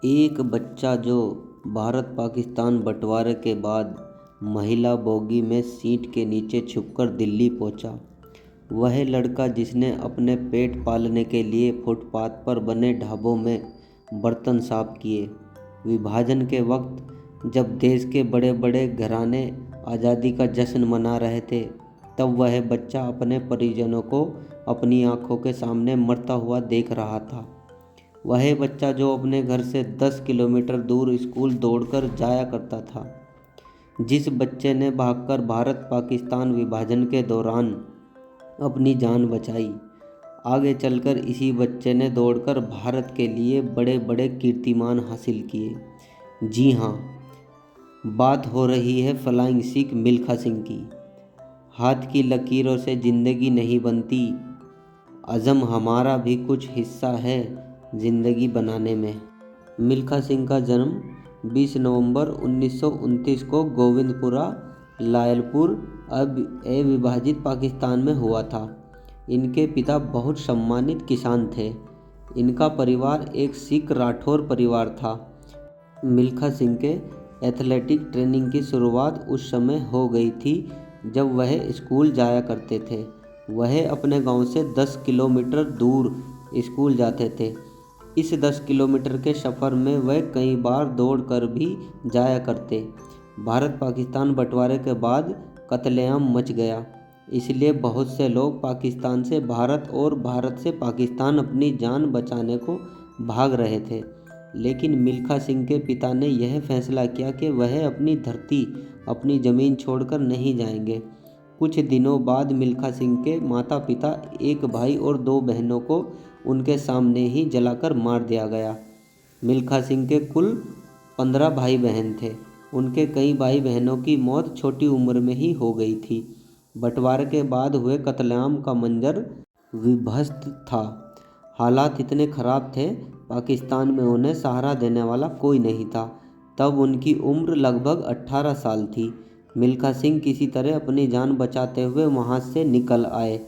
एक बच्चा जो भारत पाकिस्तान बंटवारे के बाद महिला बोगी में सीट के नीचे छुपकर दिल्ली पहुंचा। वह लड़का जिसने अपने पेट पालने के लिए फुटपाथ पर बने ढाबों में बर्तन साफ किए। विभाजन के वक्त जब देश के बड़े बड़े घराने आज़ादी का जश्न मना रहे थे, तब वह बच्चा अपने परिजनों को अपनी आंखों के सामने मरता हुआ देख रहा था। वह बच्चा जो अपने घर से 10 किलोमीटर दूर स्कूल दौड़कर जाया करता था। जिस बच्चे ने भागकर भारत पाकिस्तान विभाजन के दौरान अपनी जान बचाई, आगे चलकर इसी बच्चे ने दौड़कर भारत के लिए बड़े बड़े कीर्तिमान हासिल किए। जी हाँ, बात हो रही है फ्लाइंग सिख मिल्खा सिंह की। हाथ की लकीरों से ज़िंदगी नहीं बनती, अज़म हमारा भी कुछ हिस्सा है ज़िंदगी बनाने में। मिल्खा सिंह का जन्म 20 नवंबर 1929 को गोविंदपुरा लायलपुर अविभाजित पाकिस्तान में हुआ था। इनके पिता बहुत सम्मानित किसान थे। इनका परिवार एक सिख राठौर परिवार था। मिल्खा सिंह के एथलेटिक ट्रेनिंग की शुरुआत उस समय हो गई थी जब वह स्कूल जाया करते थे। वह अपने गांव से 10 किलोमीटर दूर स्कूल जाते थे। इस 10 किलोमीटर के सफ़र में वह कई बार दौड़ कर भी जाया करते। भारत पाकिस्तान बंटवारे के बाद कत्लेआम मच गया, इसलिए बहुत से लोग पाकिस्तान से भारत और भारत से पाकिस्तान अपनी जान बचाने को भाग रहे थे। लेकिन मिल्खा सिंह के पिता ने यह फैसला किया कि वह अपनी धरती, अपनी ज़मीन छोड़कर नहीं जाएंगे। कुछ दिनों बाद मिल्खा सिंह के माता पिता, एक भाई और 2 बहनों को उनके सामने ही जलाकर मार दिया गया। मिल्खा सिंह के कुल 15 भाई बहन थे। उनके कई भाई बहनों की मौत छोटी उम्र में ही हो गई थी। बंटवारे के बाद हुए कत्लेआम का मंजर विभत्स था। हालात इतने ख़राब थे, पाकिस्तान में उन्हें सहारा देने वाला कोई नहीं था। तब उनकी उम्र लगभग 18 साल थी। मिल्खा सिंह किसी तरह अपनी जान बचाते हुए वहां से निकल आए।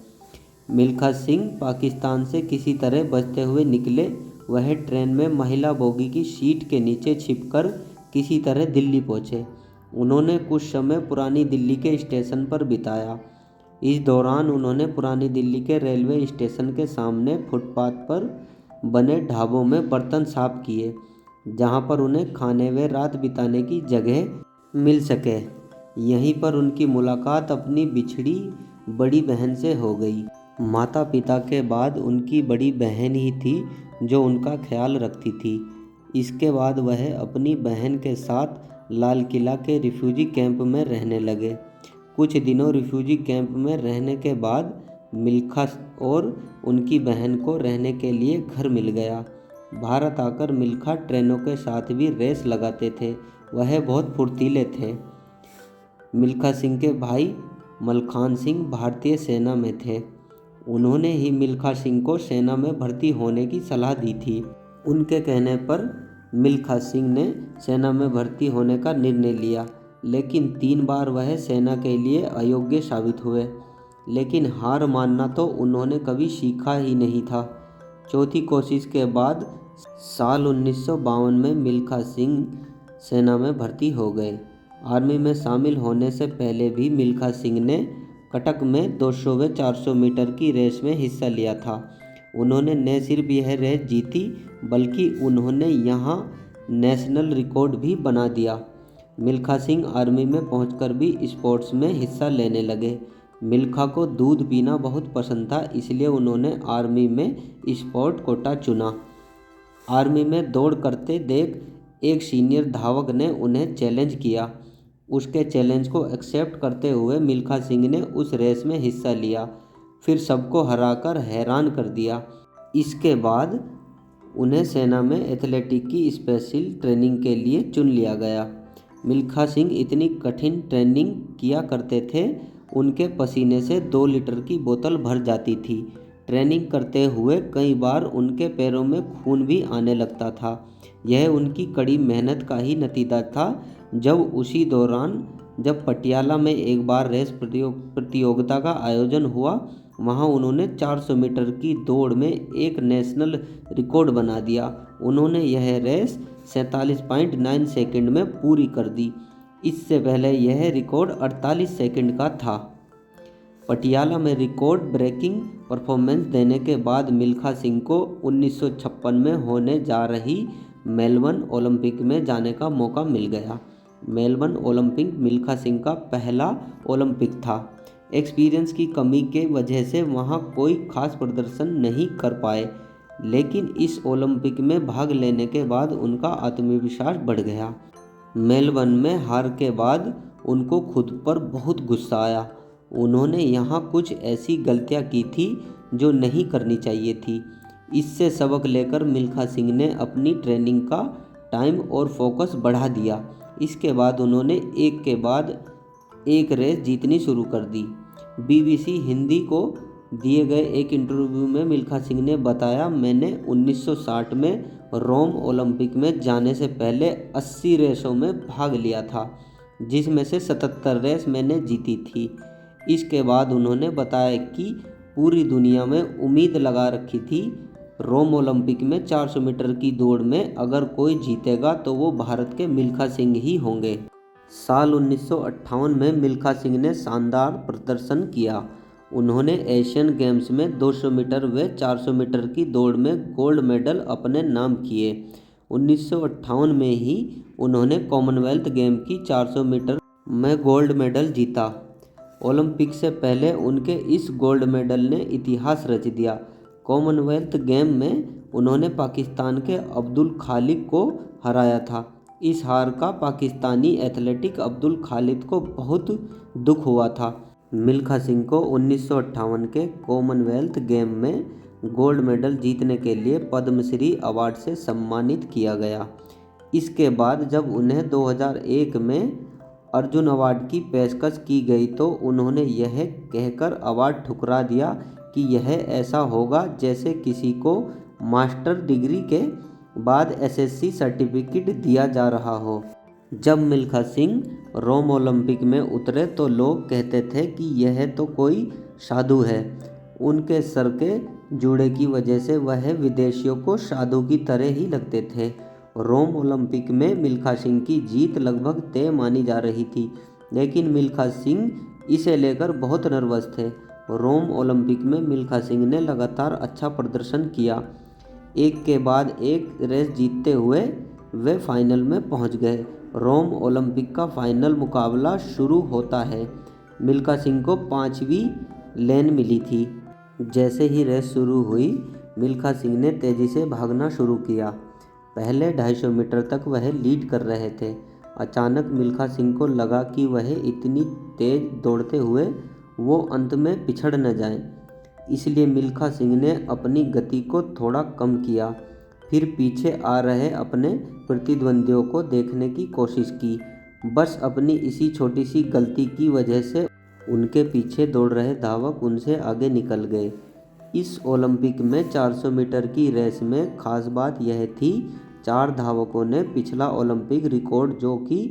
मिल्खा सिंह पाकिस्तान से किसी तरह बचते हुए निकले। वह ट्रेन में महिला बोगी की सीट के नीचे छिपकर किसी तरह दिल्ली पहुंचे। उन्होंने कुछ समय पुरानी दिल्ली के स्टेशन पर बिताया। इस दौरान उन्होंने पुरानी दिल्ली के रेलवे स्टेशन के सामने फुटपाथ पर बने ढाबों में बर्तन साफ किए, जहां पर उन्हें खाने व रात बिताने की जगह मिल सके। यहीं पर उनकी मुलाकात अपनी बिछड़ी बड़ी बहन से हो गई। माता पिता के बाद उनकी बड़ी बहन ही थी जो उनका ख्याल रखती थी। इसके बाद वह अपनी बहन के साथ लाल किला के रिफ्यूजी कैंप में रहने लगे। कुछ दिनों रिफ्यूजी कैंप में रहने के बाद मिल्खा और उनकी बहन को रहने के लिए घर मिल गया। भारत आकर मिल्खा ट्रेनों के साथ भी रेस लगाते थे। वह बहुत फुर्तीले थे। मिल्खा सिंह के भाई मलखान सिंह भारतीय सेना में थे। उन्होंने ही मिल्खा सिंह को सेना में भर्ती होने की सलाह दी थी। उनके कहने पर मिल्खा सिंह ने सेना में भर्ती होने का निर्णय लिया, लेकिन 3 बार वह सेना के लिए अयोग्य साबित हुए। लेकिन हार मानना तो उन्होंने कभी सीखा ही नहीं था। चौथी कोशिश के बाद साल 1952 में मिल्खा सिंह सेना में भर्ती हो गए। आर्मी में शामिल होने से पहले भी मिल्खा सिंह ने कटक में 200 व 400 मीटर की रेस में हिस्सा लिया था। उन्होंने न सिर्फ यह रेस जीती, बल्कि उन्होंने यहाँ नेशनल रिकॉर्ड भी बना दिया। मिल्खा सिंह आर्मी में पहुंचकर भी स्पोर्ट्स में हिस्सा लेने लगे। मिल्खा को दूध पीना बहुत पसंद था, इसलिए उन्होंने आर्मी में स्पोर्ट कोटा चुना। आर्मी में दौड़ करते देख एक सीनियर धावक ने उन्हें चैलेंज किया। उसके चैलेंज को एक्सेप्ट करते हुए मिल्खा सिंह ने उस रेस में हिस्सा लिया, फिर सबको हराकर हैरान कर दिया। इसके बाद उन्हें सेना में एथलेटिक की स्पेशल ट्रेनिंग के लिए चुन लिया गया। मिल्खा सिंह इतनी कठिन ट्रेनिंग किया करते थे, उनके पसीने से 2 लीटर की बोतल भर जाती थी। ट्रेनिंग करते हुए कई बार उनके पैरों में खून भी आने लगता था। यह उनकी कड़ी मेहनत का ही नतीजा था। उसी दौरान जब पटियाला में एक बार रेस प्रतियोगिता का आयोजन हुआ, वहां उन्होंने 400 मीटर की दौड़ में एक नेशनल रिकॉर्ड बना दिया। उन्होंने यह रेस 47.9 सेकंड में पूरी कर दी। इससे पहले यह रिकॉर्ड 48 सेकंड का था। पटियाला में रिकॉर्ड ब्रेकिंग परफॉर्मेंस देने के बाद मिल्खा सिंह को 1956 में होने जा रही मेलबर्न ओलंपिक में जाने का मौका मिल गया। मेलबर्न ओलंपिक मिल्खा सिंह का पहला ओलंपिक था। एक्सपीरियंस की कमी के वजह से वहां कोई खास प्रदर्शन नहीं कर पाए, लेकिन इस ओलंपिक में भाग लेने के बाद उनका आत्मविश्वास बढ़ गया। मेलबर्न में हार के बाद उनको खुद पर बहुत गुस्सा आया। उन्होंने यहाँ कुछ ऐसी गलतियाँ की थी जो नहीं करनी चाहिए थी। इससे सबक लेकर मिल्खा सिंह ने अपनी ट्रेनिंग का टाइम और फोकस बढ़ा दिया। इसके बाद उन्होंने एक के बाद एक रेस जीतनी शुरू कर दी। BBC हिंदी को दिए गए एक इंटरव्यू में मिल्खा सिंह ने बताया, मैंने 1960 में रोम ओलंपिक में जाने से पहले 80 रेसों में भाग लिया था, जिसमें से 77 रेस मैंने जीती थी। इसके बाद उन्होंने बताया कि पूरी दुनिया में उम्मीद लगा रखी थी रोम ओलंपिक में 400 मीटर की दौड़ में अगर कोई जीतेगा तो वो भारत के मिल्खा सिंह ही होंगे। साल 1958 में मिल्खा सिंह ने शानदार प्रदर्शन किया। उन्होंने एशियन गेम्स में 200 मीटर व 400 मीटर की दौड़ में गोल्ड मेडल अपने नाम किए। 1958 में ही उन्होंने कॉमनवेल्थ गेम की 400 मीटर में गोल्ड मेडल जीता। ओलंपिक से पहले उनके इस गोल्ड मेडल ने इतिहास रच दिया। कॉमनवेल्थ गेम में उन्होंने पाकिस्तान के अब्दुल खालिक को हराया था। इस हार का पाकिस्तानी एथलेटिक अब्दुल खालिद को बहुत दुख हुआ था। मिल्खा सिंह को 1958 के कॉमनवेल्थ गेम में गोल्ड मेडल जीतने के लिए पद्मश्री अवार्ड से सम्मानित किया गया। इसके बाद जब उन्हें 2001 में अर्जुन अवार्ड की पेशकश की गई तो उन्होंने यह कहकर अवार्ड ठुकरा दिया कि यह ऐसा होगा जैसे किसी को मास्टर डिग्री के बाद SSC सर्टिफिकेट दिया जा रहा हो। जब मिल्खा सिंह रोम ओलंपिक में उतरे तो लोग कहते थे कि यह तो कोई साधु है। उनके सर के जूड़े की वजह से वह विदेशियों को साधु की तरह ही लगते थे। रोम ओलंपिक में मिल्खा सिंह की जीत लगभग तय मानी जा रही थी, लेकिन मिल्खा सिंह इसे लेकर बहुत नर्वस थे। रोम ओलंपिक में मिल्खा सिंह ने लगातार अच्छा प्रदर्शन किया। एक के बाद एक रेस जीतते हुए वे फाइनल में पहुंच गए। रोम ओलंपिक का फाइनल मुकाबला शुरू होता है। मिल्खा सिंह को 5वीं लेन मिली थी। जैसे ही रेस शुरू हुई, मिल्खा सिंह ने तेज़ी से भागना शुरू किया। पहले 250 मीटर तक वह लीड कर रहे थे। अचानक मिल्खा सिंह को लगा कि वह इतनी तेज़ दौड़ते हुए वो अंत में पिछड़ न जाएं। इसलिए मिल्खा सिंह ने अपनी गति को थोड़ा कम किया, फिर पीछे आ रहे अपने प्रतिद्वंदियों को देखने की कोशिश की। बस अपनी इसी छोटी सी गलती की वजह से उनके पीछे दौड़ रहे धावक उनसे आगे निकल गए। इस ओलंपिक में 400 मीटर की रेस में खास बात यह थी, 4 धावकों ने पिछला ओलंपिक रिकॉर्ड जो कि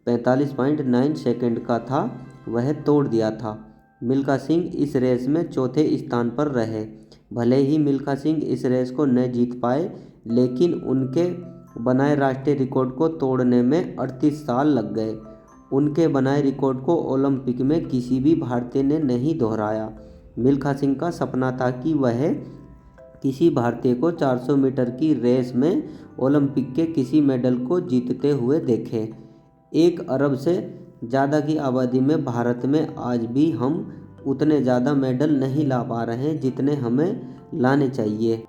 45.9 सेकंड का था वह तोड़ दिया था। मिल्खा सिंह इस रेस में चौथे स्थान पर रहे। भले ही मिल्खा सिंह इस रेस को न जीत पाए, लेकिन उनके बनाए राष्ट्रीय रिकॉर्ड को तोड़ने में 38 साल लग गए। उनके बनाए रिकॉर्ड को ओलंपिक में किसी भी भारतीय ने नहीं दोहराया। मिल्खा सिंह का सपना था कि वह किसी भारतीय को 400 मीटर की रेस में ओलंपिक के किसी मेडल को जीतते हुए देखे। 1 अरब से ज़्यादा की आबादी में भारत में आज भी हम उतने ज़्यादा मेडल नहीं ला पा रहे हैं जितने हमें लाने चाहिए।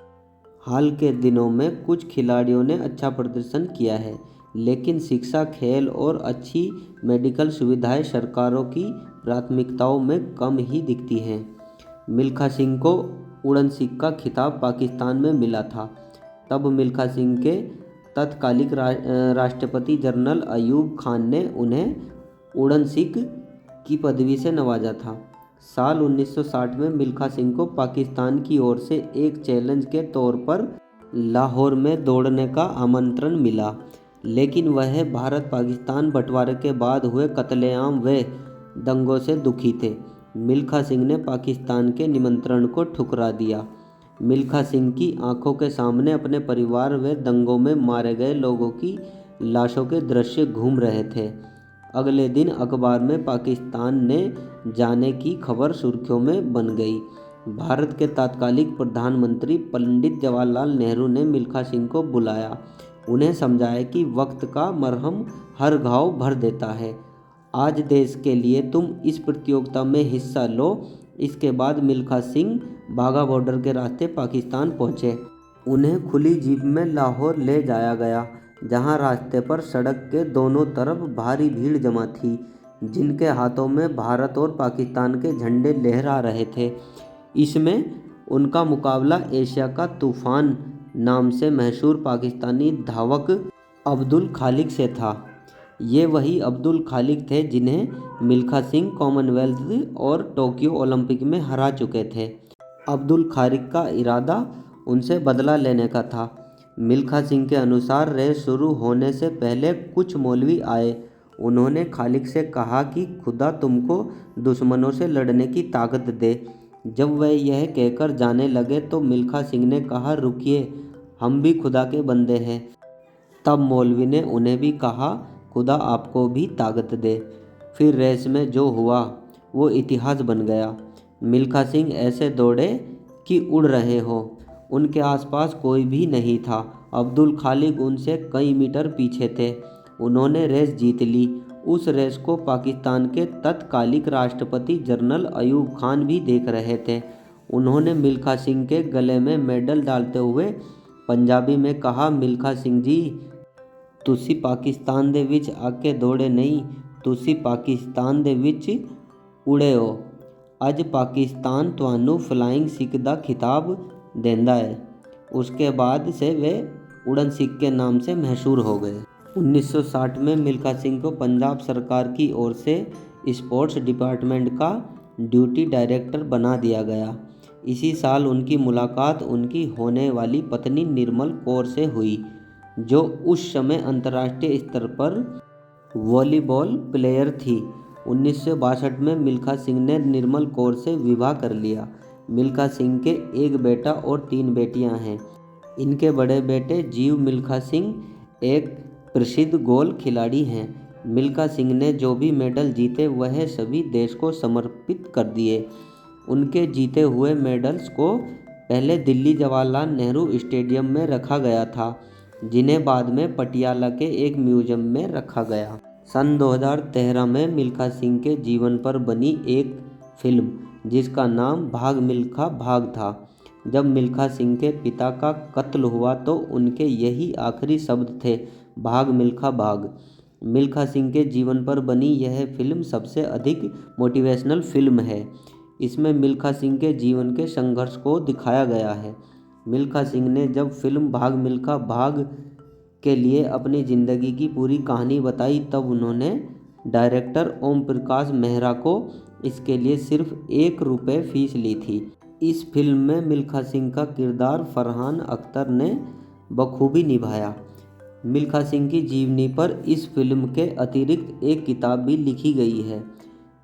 हाल के दिनों में कुछ खिलाड़ियों ने अच्छा प्रदर्शन किया है, लेकिन शिक्षा, खेल और अच्छी मेडिकल सुविधाएं सरकारों की प्राथमिकताओं में कम ही दिखती हैं। मिल्खा सिंह को उड़न सिख का खिताब पाकिस्तान में मिला था। तब मिल्खा सिंह के तत्कालिक राष्ट्रपति जनरल अयूब खान ने उन्हें उड़न सिख की पदवी से नवाजा था। साल 1960 में मिल्खा सिंह को पाकिस्तान की ओर से एक चैलेंज के तौर पर लाहौर में दौड़ने का आमंत्रण मिला, लेकिन वह भारत पाकिस्तान बंटवारे के बाद हुए कत्लेआम व दंगों से दुखी थे। मिल्खा सिंह ने पाकिस्तान के निमंत्रण को ठुकरा दिया। मिल्खा सिंह की आंखों के सामने अपने परिवार व दंगों में मारे गए लोगों की लाशों के दृश्य घूम रहे थे। अगले दिन अखबार में पाकिस्तान ने जाने की खबर सुर्खियों में बन गई। भारत के तत्कालीन प्रधानमंत्री पंडित जवाहरलाल नेहरू ने मिल्खा सिंह को बुलाया, उन्हें समझाया कि वक्त का मरहम हर घाव भर देता है। आज देश के लिए तुम इस प्रतियोगिता में हिस्सा लो। इसके बाद मिल्खा सिंह बाघा बॉर्डर के रास्ते पाकिस्तान पहुंचे। उन्हें खुली जीप में लाहौर ले जाया गया, जहां रास्ते पर सड़क के दोनों तरफ भारी भीड़ जमा थी, जिनके हाथों में भारत और पाकिस्तान के झंडे लहरा रहे थे। इसमें उनका मुकाबला एशिया का तूफान नाम से मशहूर पाकिस्तानी धावक अब्दुल खालिक से था। ये वही अब्दुल खालिक थे जिन्हें मिल्खा सिंह कॉमनवेल्थ और टोक्यो ओलंपिक में हरा चुके थे। अब्दुल खालिक का इरादा उनसे बदला लेने का था। मिल्खा सिंह के अनुसार रेस शुरू होने से पहले कुछ मौलवी आए। उन्होंने खालिक से कहा कि खुदा तुमको दुश्मनों से लड़ने की ताकत दे। जब वह यह कहकर जाने लगे तो मिल्खा सिंह ने कहा, रुकिए, हम भी खुदा के बंदे हैं। तब मौलवी ने उन्हें भी कहा, खुदा आपको भी ताकत दे। फिर रेस में जो हुआ वो इतिहास बन गया। मिल्खा सिंह ऐसे दौड़े कि उड़ रहे हो। उनके आसपास कोई भी नहीं था। अब्दुल खालिक उनसे कई मीटर पीछे थे। उन्होंने रेस जीत ली। उस रेस को पाकिस्तान के तत्कालीन राष्ट्रपति जनरल अयूब खान भी देख रहे थे। उन्होंने मिल्खा सिंह के गले में मेडल डालते हुए पंजाबी में कहा, मिल्खा सिंह जी, तुसी पाकिस्तान दे विच आके दौड़े नहीं, तुसी पाकिस्तान दे विच उड़े हो। अज पाकिस्तान तुहानू फ्लाइंग सिख दा खिताब देंदा है। उसके बाद से वे उड़न सिख के नाम से मशहूर हो गए। 1960 में मिल्खा सिंह को पंजाब सरकार की ओर से स्पोर्ट्स डिपार्टमेंट का ड्यूटी डायरेक्टर बना दिया गया। इसी साल उनकी मुलाकात उनकी होने वाली पत्नी निर्मल कौर से हुई, जो उस समय अंतर्राष्ट्रीय स्तर पर वॉलीबॉल प्लेयर थी। 1962 में मिल्खा सिंह ने निर्मल कौर से विवाह कर लिया। मिल्खा सिंह के एक बेटा और 3 बेटियां हैं। इनके बड़े बेटे जीव मिल्खा सिंह एक प्रसिद्ध गोल्फ खिलाड़ी हैं। मिल्खा सिंह ने जो भी मेडल जीते वह सभी देश को समर्पित कर दिए। उनके जीते हुए मेडल्स को पहले दिल्ली जवाहरलाल नेहरू स्टेडियम में रखा गया था, जिन्हें बाद में पटियाला के एक म्यूजियम में रखा गया। सन 2013 में मिल्खा सिंह के जीवन पर बनी एक फिल्म जिसका नाम भाग मिल्खा भाग था। जब मिल्खा सिंह के पिता का कत्ल हुआ तो उनके यही आखिरी शब्द थे, भाग मिल्खा भाग। मिल्खा सिंह के जीवन पर बनी यह फिल्म सबसे अधिक मोटिवेशनल फिल्म है। इसमें मिल्खा सिंह के जीवन के संघर्ष को दिखाया गया है। मिल्खा सिंह ने जब फिल्म भाग मिल्खा भाग के लिए अपनी ज़िंदगी की पूरी कहानी बताई तब उन्होंने डायरेक्टर ओम प्रकाश मेहरा को इसके लिए सिर्फ ₹1 फीस ली थी। इस फिल्म में मिल्खा सिंह का किरदार फरहान अख्तर ने बखूबी निभाया। मिल्खा सिंह की जीवनी पर इस फिल्म के अतिरिक्त एक किताब भी लिखी गई है,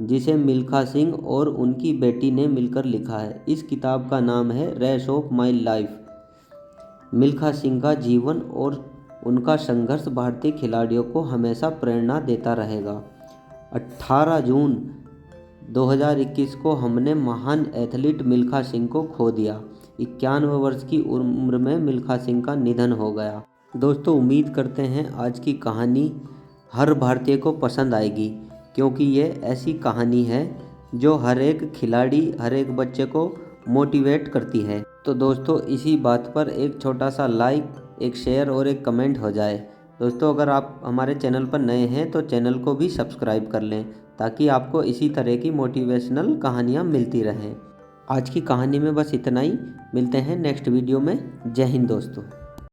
जिसे मिल्खा सिंह और उनकी बेटी ने मिलकर लिखा है। इस किताब का नाम है race of my life. Milkha Singh का जीवन और उनका संघर्ष भारतीय खिलाड़ियों को हमेशा प्रेरणा देता रहेगा। 18 जून 2021 को हमने महान एथलीट मिल्खा सिंह को खो दिया। 91 वर्ष की उम्र में मिल्खा सिंह का निधन हो गया। दोस्तों, उम्मीद करते हैं आज की कहानी हर भारतीय को पसंद आएगी, क्योंकि ये ऐसी कहानी है जो हर एक खिलाड़ी, हर एक बच्चे को मोटिवेट करती है। तो दोस्तों, इसी बात पर एक छोटा सा लाइक, एक शेयर और एक कमेंट हो जाए। दोस्तों, अगर आप हमारे चैनल पर नए हैं तो चैनल को भी सब्सक्राइब कर लें, ताकि आपको इसी तरह की मोटिवेशनल कहानियाँ मिलती रहें। आज की कहानी में बस इतना ही। मिलते हैं नेक्स्ट वीडियो में। जय हिंद दोस्तों।